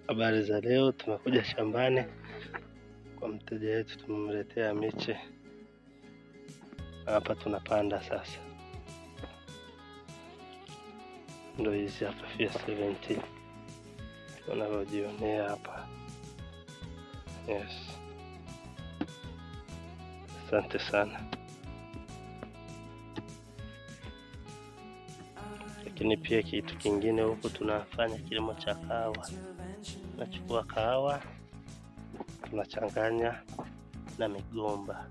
Habari za leo, tumekuja shambani kwa mteja wetu, tumemletea miche. Hapa tunapanda sasa. Ndio hizi hapa Fia 17. Unavyojionea hapa. Yes. Asante sana. Lakini pia kitu kingine huku tunafanya kilimo cha kahawa. Tunachukua kahawa, tunachanganya na migomba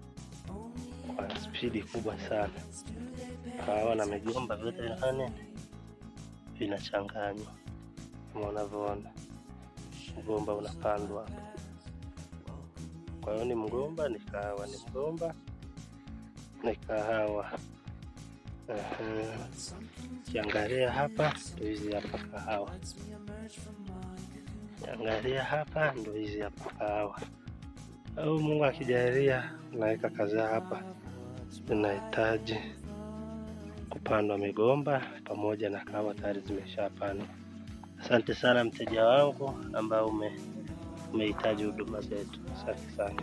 kwa spidi kubwa sana. Kahawa na migomba vyote vinachanganywa kama unavyoona. Mgomba unapandwa hapa. Kwa hiyo ni mgomba, ni kahawa, ni mgomba, ni kahawa. Kiangalia hapa, ndio hizi hapa kahawa. Kiangalia hapa, ndio hizi hapa kahawa. Au Mungu akijalia naweka kadhaa hapa. Tunahitaji kupandwa migomba pamoja na kahawa tayari zimeshapandwa. Asante sana mteja wangu ambao umehitaji huduma zetu. Asante sana.